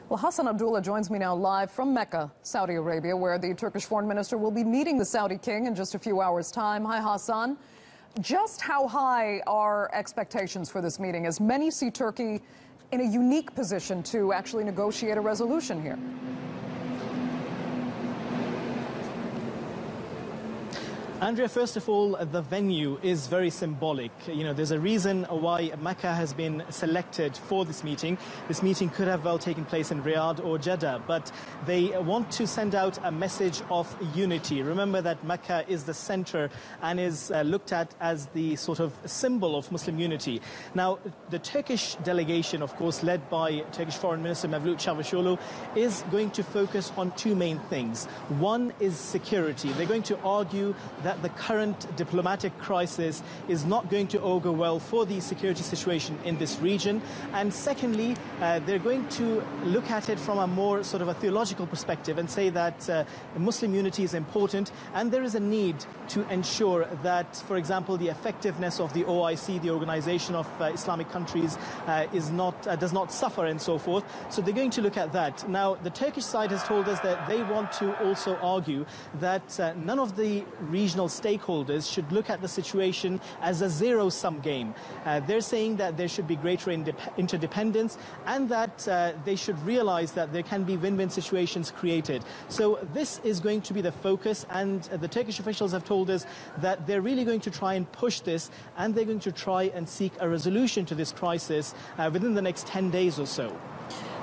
Well, Hasan Abdullah joins me now live from Mecca, Saudi Arabia, where the Turkish foreign minister will be meeting the Saudi king in just a few hours' time. Hi, Hasan. Just how high are expectations for this meeting, as many see Turkey in a unique position to actually negotiate a resolution here? Andrea, first of all, the venue is very symbolic. There's a reason why Mecca has been selected for this meeting. This meeting could have well taken place in Riyadh or Jeddah, but they want to send out a message of unity. Remember that Mecca is the center and is looked at as the sort of symbol of Muslim unity. Now, the Turkish delegation, of course, led by Turkish Foreign Minister Mevlut Çavuşoğlu, is going to focus on two main things. One is security. They're going to argue that the current diplomatic crisis is not going to augur well for the security situation in this region. And secondly, they're going to look at it from a more sort of a theological perspective and say that Muslim unity is important, and there is a need to ensure that, for example, the effectiveness of the OIC, the Organization of Islamic Countries, does not suffer and so forth. So they're going to look at that. Now, the Turkish side has told us that they want to also argue that none of the regional stakeholders should look at the situation as a zero-sum game. They're saying that there should be greater interdependence and that they should realize that there can be win-win situations created. So this is going to be the focus, and the Turkish officials have told us that they're really going to try and push this, and they're going to try and seek a resolution to this crisis within the next 10 days or so.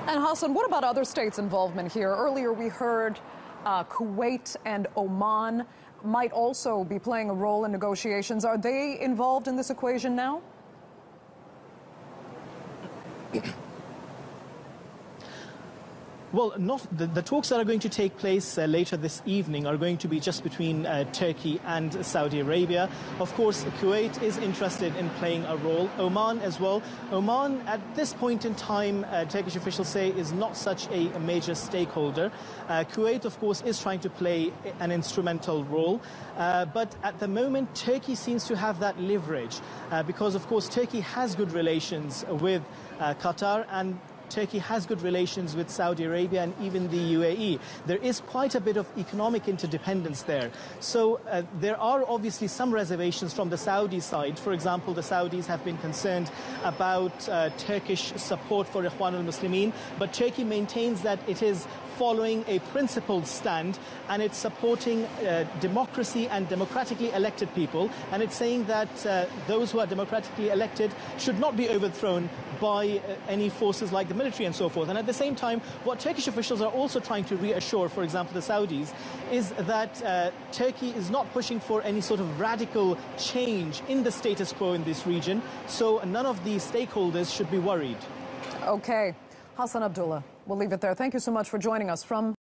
And Hasan, what about other states' involvement here? Earlier we heard Kuwait and Oman might also be playing a role in negotiations. Are they involved in this equation now? Well, the talks that are going to take place later this evening are going to be just between Turkey and Saudi Arabia. Of course, Kuwait is interested in playing a role. Oman as well. Oman, at this point in time, Turkish officials say, is not such a major stakeholder. Kuwait, of course, is trying to play an instrumental role. But at the moment, Turkey seems to have that leverage because, of course, Turkey has good relations with Qatar, and Turkey has good relations with Saudi Arabia and even the UAE. There is quite a bit of economic interdependence there. So there are obviously some reservations from the Saudi side. For example, the Saudis have been concerned about Turkish support for Ikhwan al-Muslimin, but Turkey maintains that it is following a principled stand, and it's supporting democracy and democratically elected people, and it's saying that those who are democratically elected should not be overthrown by any forces like the military and so forth. And at the same time, what Turkish officials are also trying to reassure, for example, the Saudis, is that Turkey is not pushing for any sort of radical change in the status quo in this region, so none of the stakeholders should be worried. Okay. Hasan Abdullah, we'll leave it there. Thank you so much for joining us from